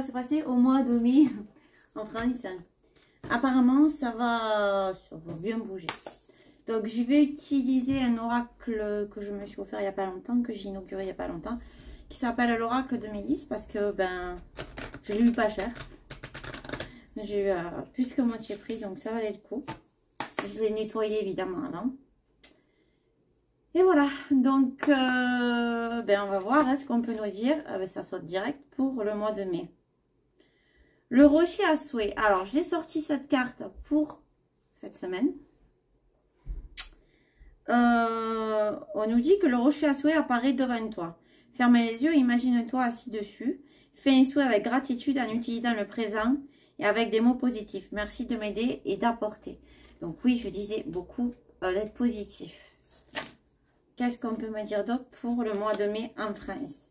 va se passer au mois de mai en France. Apparemment, ça va bien bouger. Donc, je vais utiliser un oracle que je me suis offert il n'y a pas longtemps, que j'ai inauguré il n'y a pas longtemps, qui s'appelle l'oracle de Mélisse, parce que ben, je l'ai eu pas cher. J'ai eu plus que moitié prix, donc ça valait le coup. Je l'ai nettoyé évidemment avant. Et voilà, donc ben, on va voir hein, ce qu'on peut nous dire. Ben, ça saute direct pour le mois de mai. Le rocher à souhait. Alors, j'ai sorti cette carte pour cette semaine. On nous dit que le rocher à souhait apparaît devant toi. Ferme les yeux, imagine-toi assis dessus. Fais un souhait avec gratitude en utilisant le présent et avec des mots positifs. Merci de m'aider et d'apporter. Donc oui, je disais beaucoup d'être positif. Qu'est-ce qu'on peut me dire d'autre pour le mois de mai en France?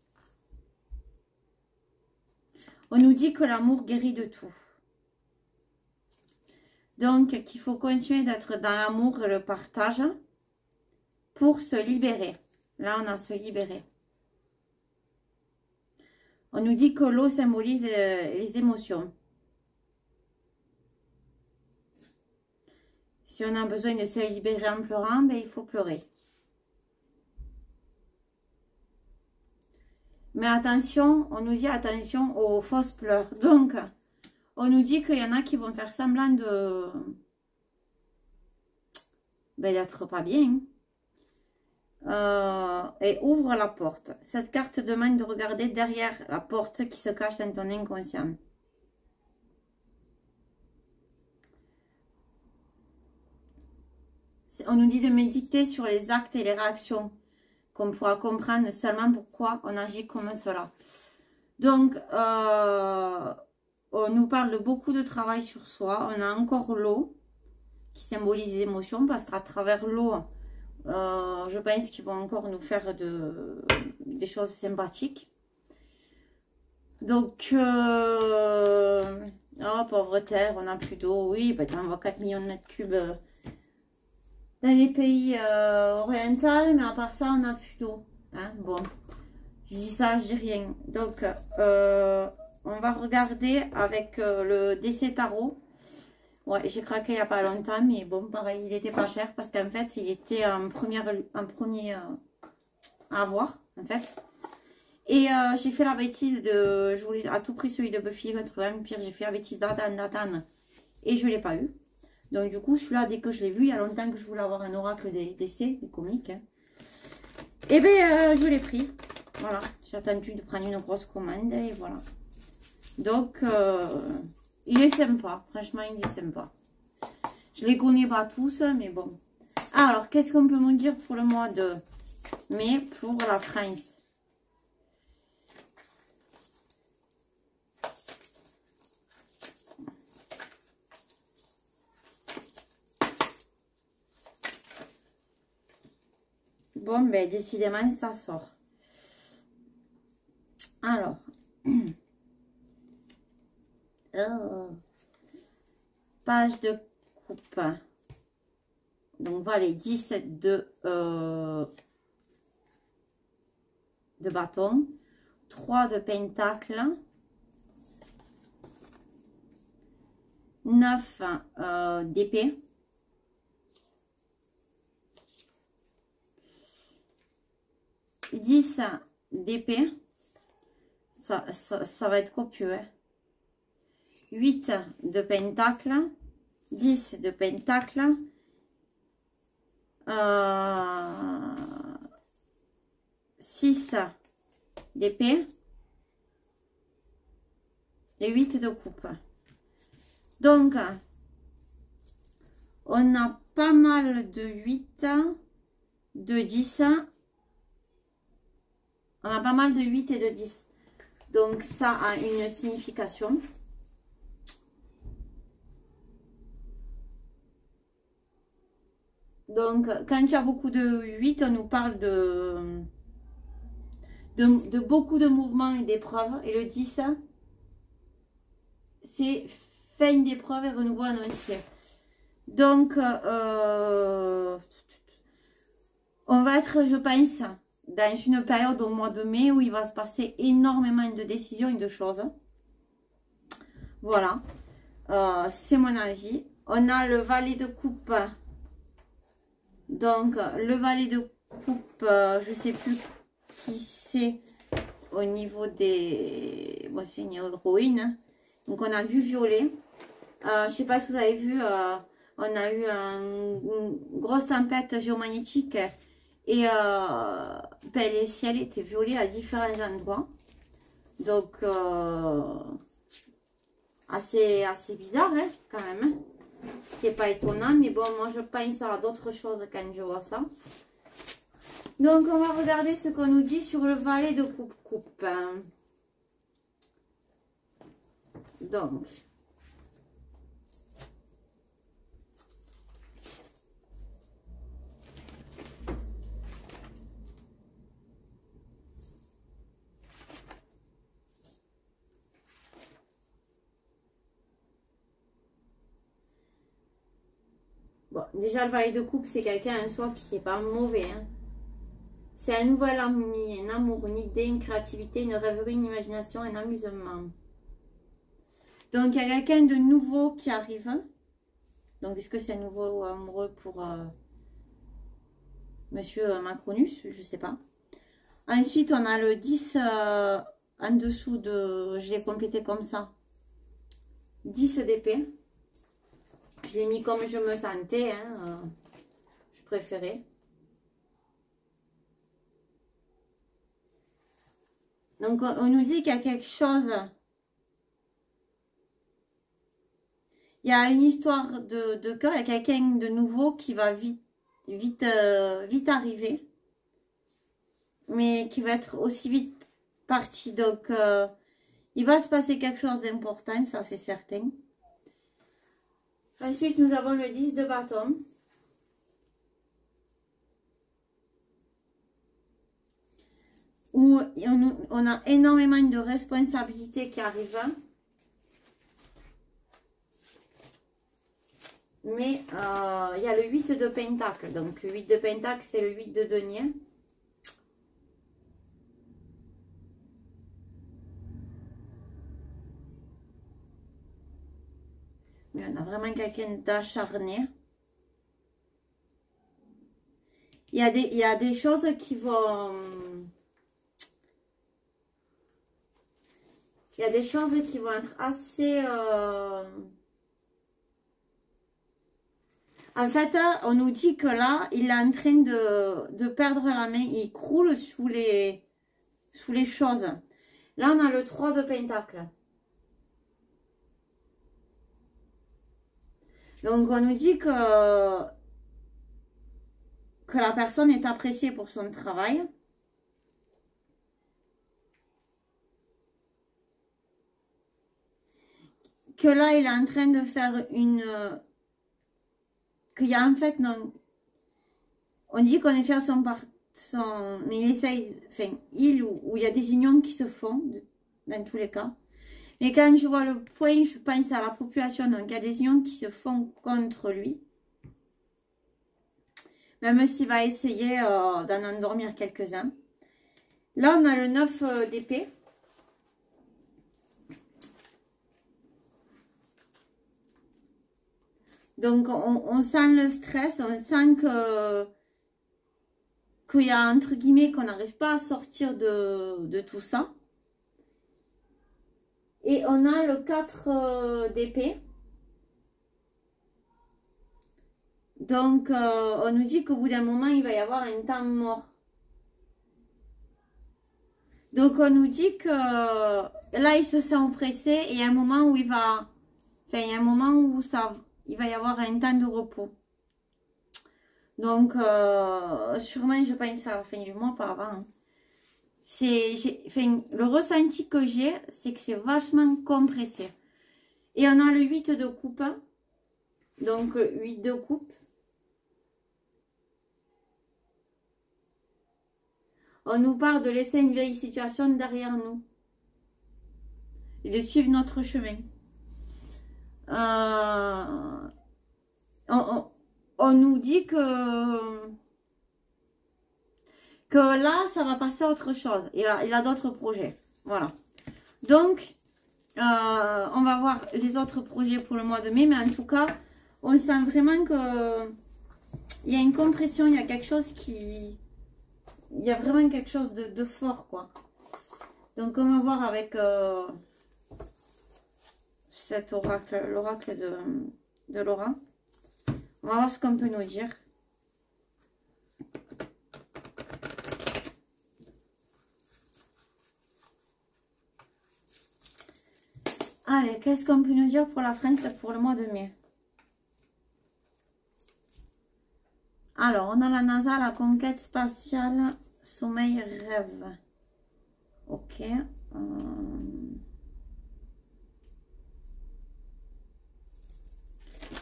On nous dit que l'amour guérit de tout. Donc, qu'il faut continuer d'être dans l'amour et le partage pour se libérer. Là, on a se libérer. On nous dit que l'eau symbolise les émotions. Si on a besoin de se libérer en pleurant, ben, il faut pleurer. Mais attention, on nous dit attention aux fausses pleurs. Donc, on nous dit qu'il y en a qui vont faire semblant de ben, d'être pas bien. Et ouvre la porte. Cette carte demande de regarder derrière la porte qui se cache dans ton inconscient. On nous dit de méditer sur les actes et les réactions, qu'on pourra comprendre seulement pourquoi on agit comme cela. Donc, on nous parle de beaucoup de travail sur soi. On a encore l'eau qui symbolise les émotions, parce qu'à travers l'eau, je pense qu'ils vont encore nous faire des choses sympathiques. Donc, oh, pauvre terre, on n'a plus d'eau. Oui, ben, on voit 4 millions de mètres cubes dans les pays orientaux, mais à part ça, on n'a plus d'eau. Hein? Bon, je dis ça, je dis rien. Donc, on va regarder avec le DC Tarot. Ouais, j'ai craqué il n'y a pas longtemps, mais bon, pareil, il était pas cher parce qu'en fait, il était en premier à avoir, en fait. Et j'ai fait la bêtise de... Je voulais à tout prix celui de Buffy contre Vampire. J'ai fait la bêtise d'Athan et je ne l'ai pas eu. Donc, du coup, celui-là, dès que je l'ai vu, il y a longtemps que je voulais avoir un oracle d'essai, des comiques. Hein. Et bien, je l'ai pris. Voilà, j'ai attendu de prendre une grosse commande et voilà. Donc, il est sympa. Franchement, il est sympa. Je les connais pas tous, mais bon. Alors, qu'est-ce qu'on peut me dire pour le mois de mai pour la France? Bon, ben, décidément, ça sort. Alors. Page de coupe. Donc, voilà les 10 de bâton. 3 de pentacle. 9 d'épée. 10 d'épée, ça va être copieux. Hein. 8 de pentacle, 10 de pentacle, 6 d'épée et 8 de coupe. Donc, on a pas mal de 8, de 10. On a pas mal de 8 et de 10. Donc, ça a une signification. Donc, quand il y a beaucoup de 8, on nous parle de beaucoup de mouvements et d'épreuves. Et le 10, c'est fin d'épreuve et renouveau annoncé. Donc, on va être, je pense, dans une période au mois de mai où il va se passer énormément de décisions et de choses. Voilà. C'est mon avis. On a le valet de coupe. Donc, le valet de coupe, je sais plus qui c'est au niveau des... Bon, c'est une héroïne. Donc, on a du violet. Je sais pas si vous avez vu, on a eu une grosse tempête géomagnétique et ben, les ciels étaient violets à différents endroits. Donc, assez bizarre, hein, quand même. Hein. Ce qui n'est pas étonnant, mais bon, moi je pense à d'autres choses quand je vois ça. Donc, on va regarder ce qu'on nous dit sur le valet de coupe. Donc, bon, déjà le valet de coupe, c'est quelqu'un en soi qui n'est pas mauvais. Hein. C'est un nouvel ami, un amour, une idée, une créativité, une rêverie, une imagination, un amusement. Donc, il y a quelqu'un de nouveau qui arrive. Donc, est-ce que c'est un nouveau amoureux pour Monsieur Macronus? Je ne sais pas. Ensuite, on a le 10 en dessous de... Je l'ai complété comme ça. 10 d'épée. Je l'ai mis comme je me sentais. Hein, je préférais. Donc, on nous dit qu'il y a quelque chose... Il y a une histoire de cœur, il y a quelqu'un de nouveau qui va vite arriver. Mais qui va être aussi vite parti. Donc, il va se passer quelque chose d'important, ça c'est certain. Ensuite, nous avons le 10 de bâton. Où on a énormément de responsabilités qui arrivent. Mais il y a le 8 de pentacle. Donc, le 8 de pentacle, c'est le 8 de denier. Mais on a vraiment quelqu'un d'acharné. Il y a des choses qui vont... Il y a des choses qui vont être assez... En fait, on nous dit que là, il est en train de perdre la main. Il croule sous les choses. Là, on a le 3 de pentacle. Donc, on nous dit que la personne est appréciée pour son travail. Que là, il est en train de faire une... qu'il y a en fait... non. On dit qu'on est fier de son... mais il essaye... Enfin, ou il y a des unions qui se font, dans tous les cas. Mais quand je vois le point, je pense à la population. Donc, il y a des unions qui se font contre lui. Même s'il va essayer d'en endormir quelques-uns. Là, on a le 9 d'épée. Donc, on sent le stress. On sent qu'il y a, entre guillemets, qu'on n'arrive pas à sortir de tout ça. Et on a le 4 d'épée. Donc, on nous dit qu'au bout d'un moment, il va y avoir un temps mort. Donc, on nous dit que là, il se sent oppressé et il y a un moment où il va... Enfin, il y a un moment où il va y avoir un temps de repos. Donc, sûrement, je pense à la fin du mois, pas avant. Hein. Le ressenti que j'ai, c'est que c'est vachement compressé. Et on a le 8 de coupe. Donc, 8 de coupe. On nous parle de laisser une vieille situation derrière nous. Et de suivre notre chemin. On nous dit que là, ça va passer à autre chose. Il a d'autres projets. Voilà. Donc, On va voir les autres projets pour le mois de mai, mais en tout cas, on sent vraiment que il y a une compression, il y a quelque chose qui... Il y a vraiment quelque chose de fort, quoi. Donc, on va voir avec cet oracle, l'oracle de Laura. On va voir ce qu'on peut nous dire. Allez, qu'est-ce qu'on peut nous dire pour la France pour le mois de mai? Alors, on a la NASA, la conquête spatiale, sommeil, rêve. Ok.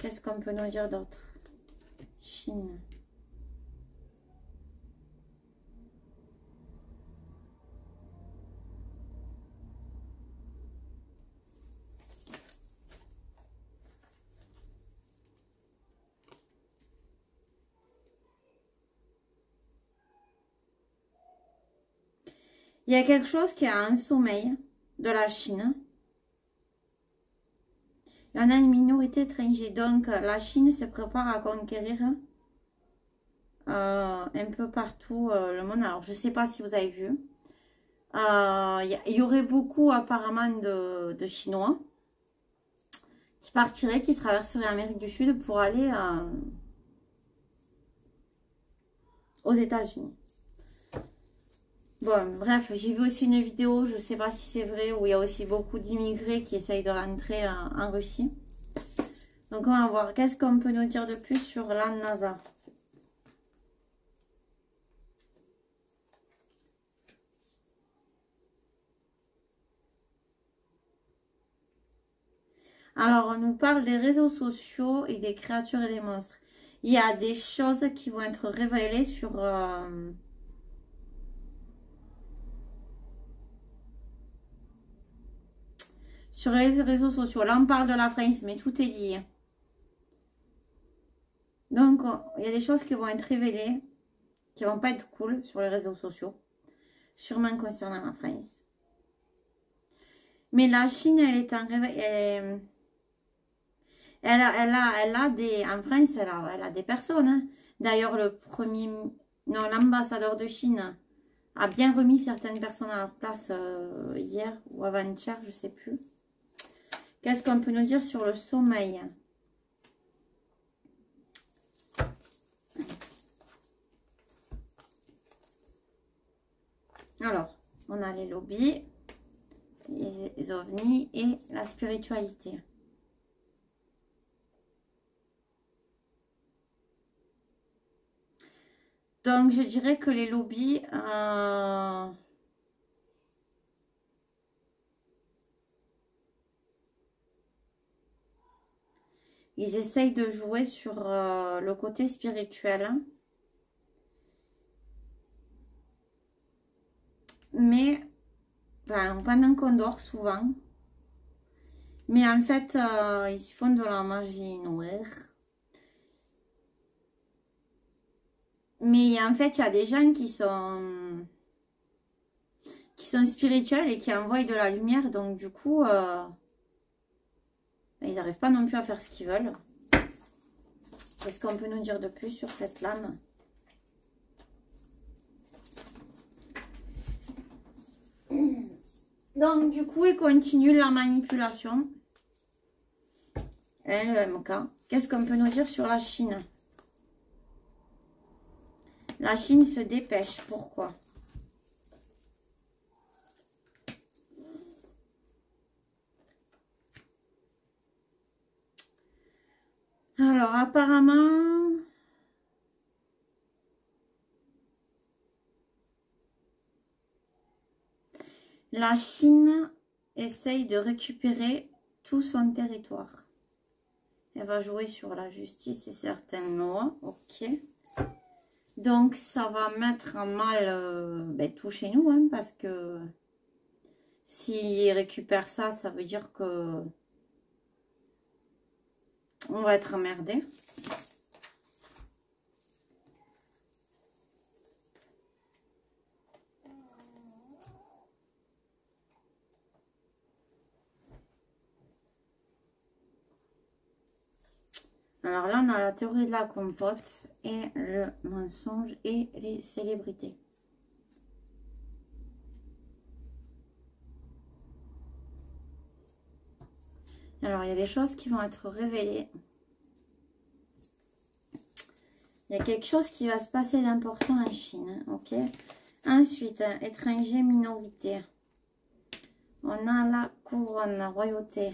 Qu'est-ce qu'on peut nous dire d'autre? Chine. Il y a quelque chose qui a un sommeil de la Chine. Il y en a une minorité étrangère. Donc, la Chine se prépare à conquérir un peu partout le monde. Alors, je ne sais pas si vous avez vu. Il y aurait beaucoup apparemment de Chinois qui partiraient, qui traverseraient l'Amérique du Sud pour aller aux États-Unis. Bon, bref, j'ai vu aussi une vidéo, je ne sais pas si c'est vrai, où il y a aussi beaucoup d'immigrés qui essayent de rentrer en Russie. Donc, on va voir qu'est-ce qu'on peut nous dire de plus sur la NASA. Alors, on nous parle des réseaux sociaux et des créatures et des monstres. Il y a des choses qui vont être révélées sur les réseaux sociaux. Là, on parle de la France, mais tout est lié. Donc, il y a des choses qui vont être révélées, qui vont pas être cool sur les réseaux sociaux. Sûrement concernant la France. Mais la Chine, elle est en réveil. Elle a des... En France, elle a des personnes. Hein. D'ailleurs, l'ambassadeur de Chine a bien remis certaines personnes à leur place hier ou avant-hier, je sais plus. Qu'est-ce qu'on peut nous dire sur le sommeil? Alors, on a les lobbies, les ovnis et la spiritualité. Donc, je dirais que les lobbies... ils essayent de jouer sur le côté spirituel. Mais, ben, pendant qu'on dort souvent. Mais en fait, ils font de la magie noire. Mais en fait, il y a des gens qui sont spirituels et qui envoient de la lumière. Donc, du coup, ils n'arrivent pas non plus à faire ce qu'ils veulent. Qu'est-ce qu'on peut nous dire de plus sur cette lame? Donc, du coup, ils continuent la manipulation. Et le MK. Qu'est-ce qu'on peut nous dire sur la Chine? La Chine se dépêche. Pourquoi? Alors, apparemment... La Chine essaye de récupérer tout son territoire. Elle va jouer sur la justice et certaines lois. Ok. Donc, ça va mettre en mal tout chez nous. Hein, parce que s'ils récupèrent ça, ça veut dire que on va être emmerdé. Alors là, on a la théorie de la compote et le mensonge et les célébrités. Alors, il y a des choses qui vont être révélées. Il y a quelque chose qui va se passer d'important en Chine, ok? Ensuite, étranger minoritaire. On a la couronne, la royauté.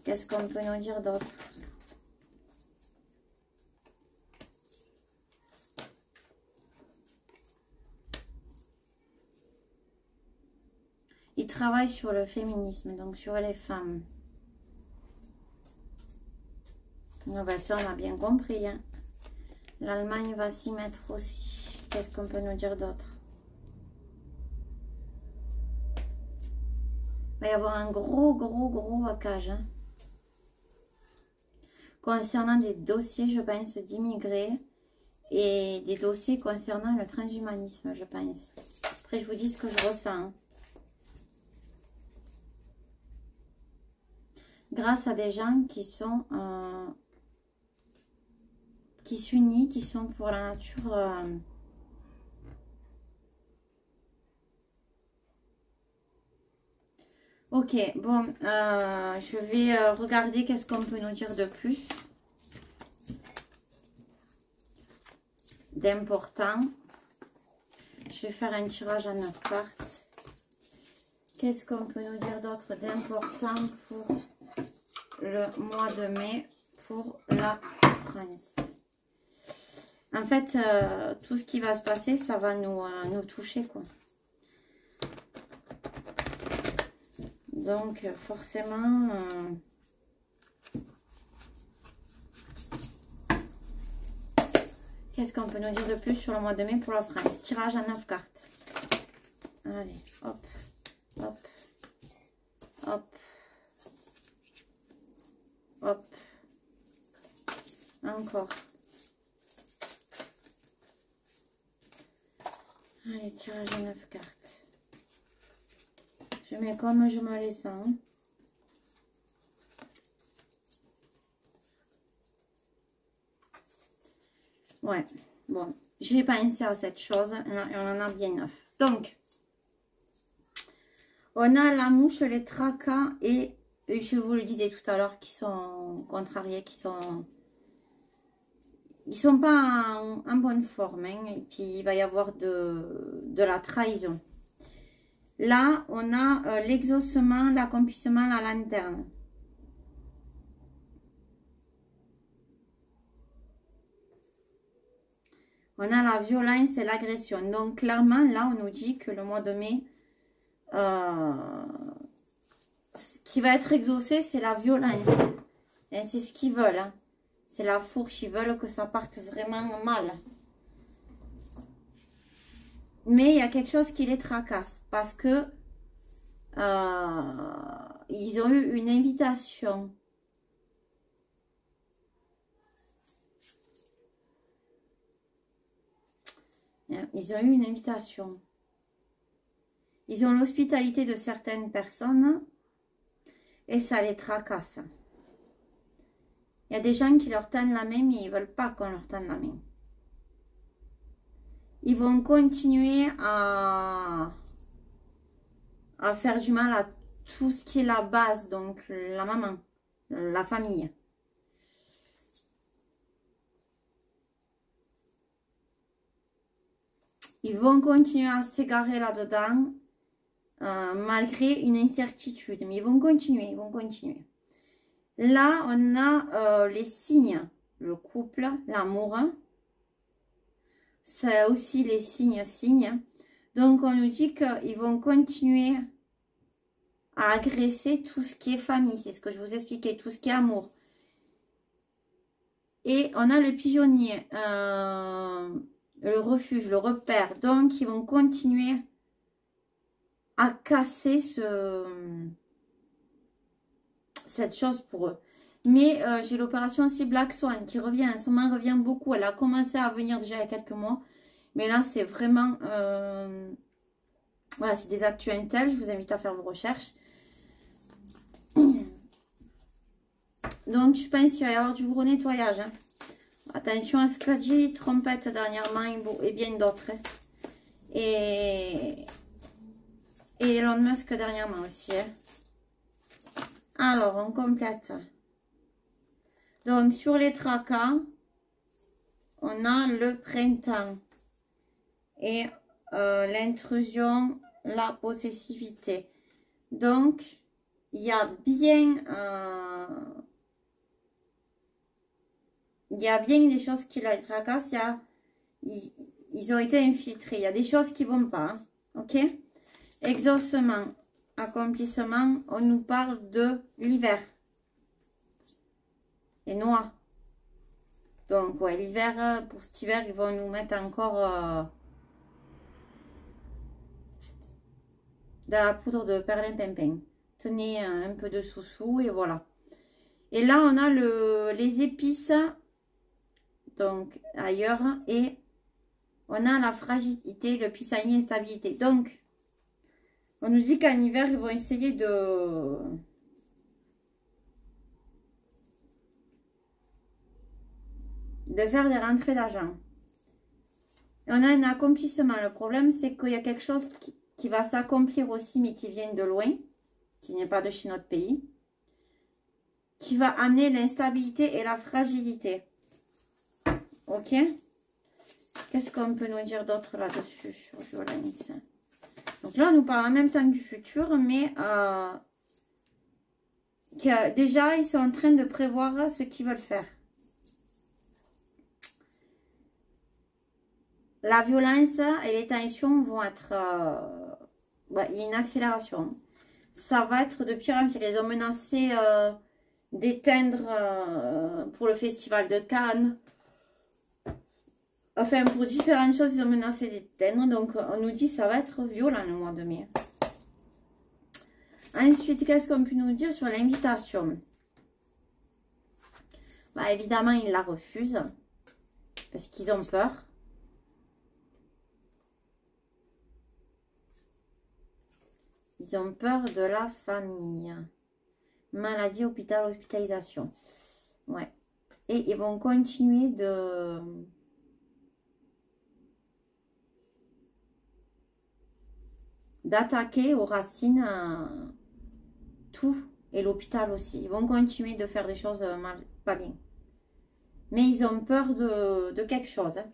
Qu'est-ce qu'on peut nous dire d'autre? Il travaille sur le féminisme, donc sur les femmes. Ah ben ça, on a bien compris. Hein. L'Allemagne va s'y mettre aussi. Qu'est-ce qu'on peut nous dire d'autre? Il va y avoir un gros hackage. Hein. Concernant des dossiers, je pense, d'immigrés et des dossiers concernant le transhumanisme, je pense. Après, je vous dis ce que je ressens. Hein. Grâce à des gens qui sont... qui s'unissent, qui sont pour la nature... Ok, bon, je vais regarder qu'est-ce qu'on peut nous dire de plus. D'important. Je vais faire un tirage à 9 cartes. Qu'est-ce qu'on peut nous dire d'autre d'important pour le mois de mai pour la France? En fait, tout ce qui va se passer, ça va nous toucher, quoi. Donc, forcément... qu'est-ce qu'on peut nous dire de plus sur le mois de mai pour la France? Tirage à 9 cartes. Allez, hop, hop, hop, hop. Encore. Allez, tirage à 9 cartes. Je mets comme je me les sens. Ouais, bon, j'ai pensé à cette chose et on en a bien 9. Donc, on a la mouche, les tracas et je vous le disais tout à l'heure, qui sont contrariés, ils sont pas en bonne forme. Hein, et puis, il va y avoir de la trahison. Là, on a l'exaucement, l'accomplissement, la lanterne. On a la violence et l'agression. Donc, clairement, là, on nous dit que le mois de mai, ce qui va être exaucé, c'est la violence. Et c'est ce qu'ils veulent. Hein. C'est la fourche. Ils veulent que ça parte vraiment mal. Mais il y a quelque chose qui les tracasse. Parce que ils ont eu une invitation. Ils ont eu une invitation. Ils ont l'hospitalité de certaines personnes et ça les tracasse. Il y a des gens qui leur tendent la main, mais ils ne veulent pas qu'on leur tende la main. Ils vont continuer à faire du mal à tout ce qui est la base, donc la maman, la famille. Ils vont continuer à s'égarer là-dedans, malgré une incertitude. Mais ils vont continuer, ils vont continuer. Là, on a les signes. Le couple, l'amour. C'est aussi les signes. Donc, on nous dit qu'ils vont continuer à agresser tout ce qui est famille. C'est ce que je vous expliquais, tout ce qui est amour. Et on a le pigeonnier. Le refuge, le repère. Donc, ils vont continuer à casser cette chose pour eux. Mais j'ai l'opération aussi Black Swan qui revient. En ce moment, revient beaucoup. Elle a commencé à venir déjà il y a quelques mois. Mais là, c'est vraiment... voilà, c'est des actus Intel. Je vous invite à faire vos recherches. Donc, je pense qu'il va y avoir du gros nettoyage. Hein. Attention à ce qu'a dit Trompette dernièrement et bien d'autres. Hein. Et Elon Musk dernièrement aussi. Hein. Alors, on complète. Donc, sur les tracas, on a le printemps. Et l'intrusion, la possessivité. Donc, il y a bien des choses qui la tracassent. Ils ont été infiltrés. Il y a des choses qui vont pas. Hein, ok? Exaucement, accomplissement, on nous parle de l'hiver. Les noix. Donc, ouais, l'hiver, pour cet hiver, ils vont nous mettre encore de la poudre de perlimpinpin. Tenez un peu de sous-sous et voilà. Et là, on a les épices, donc ailleurs, et on a la fragilité, le pissenlit, instabilité. Donc, on nous dit qu'en hiver, ils vont essayer de faire des rentrées d'argent. Et on a un accomplissement. Le problème, c'est qu'il y a quelque chose qui va s'accomplir aussi, mais qui vient de loin, qui n'est pas de chez notre pays, qui va amener l'instabilité et la fragilité. Ok? Qu'est-ce qu'on peut nous dire d'autre là-dessus sur violence? Donc là, on nous parle en même temps du futur, mais déjà, ils sont en train de prévoir ce qu'ils veulent faire. La violence et les tensions vont être... il y a une accélération. Ça va être de pire en pire. Ils ont menacé d'éteindre pour le festival de Cannes. Enfin, pour différentes choses, ils ont menacé d'éteindre. Donc, on nous dit que ça va être violent le mois de mai. Ensuite, qu'est-ce qu'on peut nous dire sur l'invitation? Évidemment, ils la refusent. Parce qu'ils ont peur. Ils ont peur de la famille. Maladie, hôpital, hospitalisation. Ouais. Et ils vont continuer d'attaquer aux racines tout et l'hôpital aussi. Ils vont continuer de faire des choses pas bien. Mais ils ont peur de quelque chose. Hein.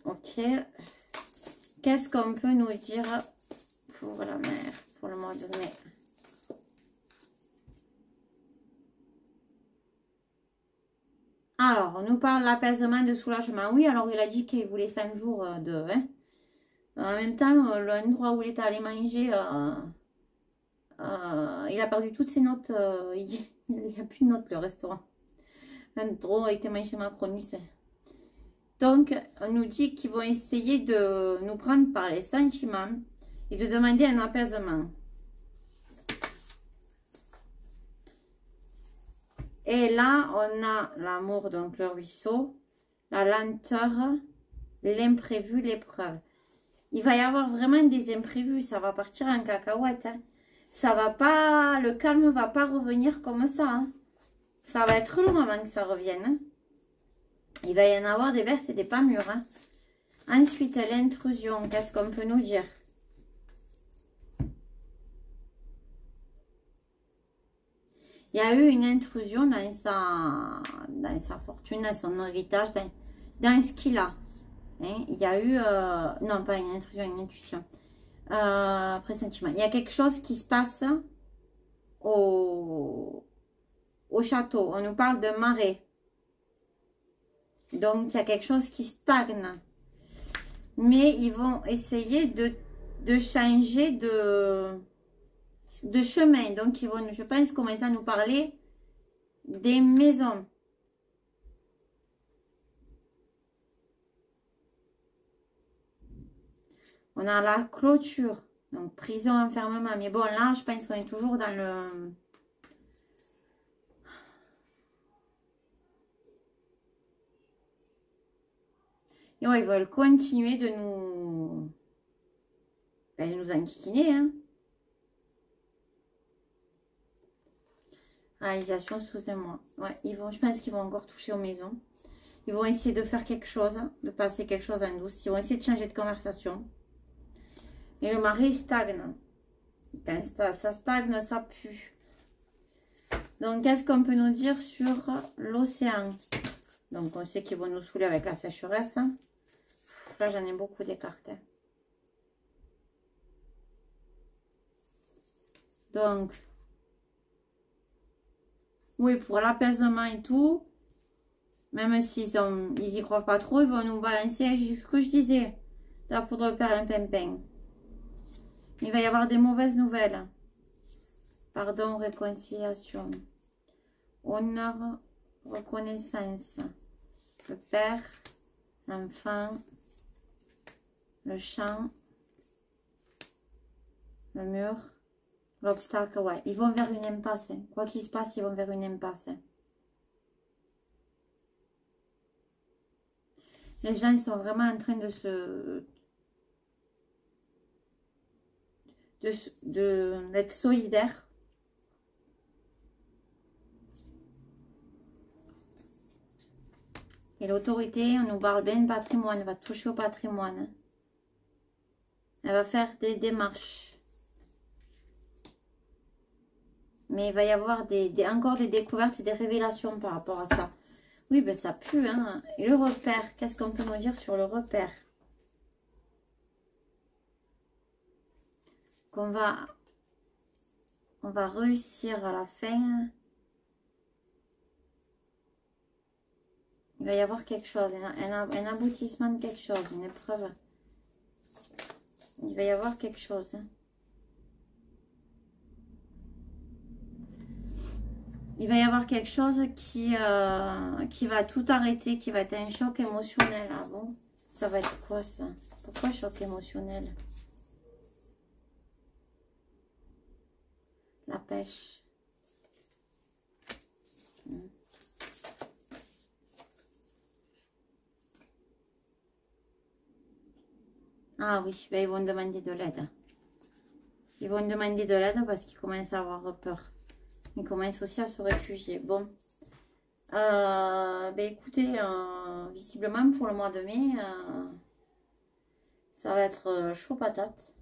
Ok. Qu'est-ce qu'on peut nous dire pour la mer, pour le mois de mai? Alors, on nous parle d'apaisement, de soulagement. Oui, alors il a dit qu'il voulait 5 jours de... Hein. En même temps, l'endroit où il est allé manger, il a perdu toutes ses notes. Il n'y a plus de notes, le restaurant. L'endroit où a été mangé Macron, c'est... Donc, on nous dit qu'ils vont essayer de nous prendre par les sentiments et de demander un apaisement. Et là, on a l'amour, donc le ruisseau, la lenteur, l'imprévu, l'épreuve. Il va y avoir vraiment des imprévus, ça va partir en cacahuète. Hein. Ça va pas, le calme va pas revenir comme ça. Hein. Ça va être long avant que ça revienne. Hein. Il va y en avoir des vertes et des pas mûres. Hein. Ensuite, l'intrusion, qu'est-ce qu'on peut nous dire? Il y a eu une intrusion dans sa fortune, dans son héritage, dans ce qu'il a. Hein. Il y a eu... non, pas une intrusion, une intuition. Pressentiment. Il y a quelque chose qui se passe au château. On nous parle de marée. Donc, il y a quelque chose qui stagne. Mais ils vont essayer de changer de chemin. Donc, ils vont, je pense, commencer à nous parler des maisons. On a la clôture. Donc, prison, enfermement. Mais bon, là, je pense qu'on est toujours dans le... Et ouais, ils veulent continuer de nous enquiquiner, hein. Réalisation sous un mois. Ouais, je pense qu'ils vont encore toucher aux maisons. Ils vont essayer de faire quelque chose, de passer quelque chose en douce. Ils vont essayer de changer de conversation. Et le mari stagne. Quand ça stagne, ça pue. Donc, qu'est-ce qu'on peut nous dire sur l'océan? Donc, on sait qu'ils vont nous saouler avec la sécheresse. Là, j'en ai beaucoup des cartes. Donc, oui, pour l'apaisement et tout, même s'ils y croient pas trop, ils vont nous balancer ce que je disais, de la poudre de perlimpinpin. Il va y avoir des mauvaises nouvelles. Pardon, réconciliation. Honneur, reconnaissance. Le père, l'enfant, le champ, le mur, l'obstacle. Ouais, ils vont vers une impasse. Quoi qu'il se passe, ils vont vers une impasse. Les gens, ils sont vraiment en train de d'être solidaires. Et l'autorité, on nous parle bien de patrimoine, elle va toucher au patrimoine. Elle va faire des démarches. Mais il va y avoir encore des découvertes et des révélations par rapport à ça. Oui, ben ça pue, hein. Et le repère, qu'est-ce qu'on peut nous dire sur le repère? On va réussir à la fin. Il va y avoir quelque chose, un aboutissement de quelque chose, une épreuve. Il va y avoir quelque chose. Il va y avoir quelque chose qui va tout arrêter, qui va être un choc émotionnel. Ah bon? Ça va être quoi ça? Pourquoi choc émotionnel? La pêche. Ah oui, ben ils vont demander de l'aide. Ils vont demander de l'aide parce qu'ils commencent à avoir peur. Ils commencent aussi à se réfugier. Bon. Ben écoutez, visiblement pour le mois de mai, ça va être chaud patate.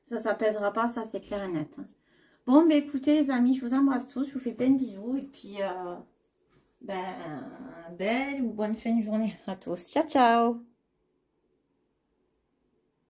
Ça s'apaisera pas, ça c'est clair et net. Bon, ben écoutez les amis, je vous embrasse tous, je vous fais plein de bisous et puis belle ou bonne fin de journée à tous. Ciao, ciao!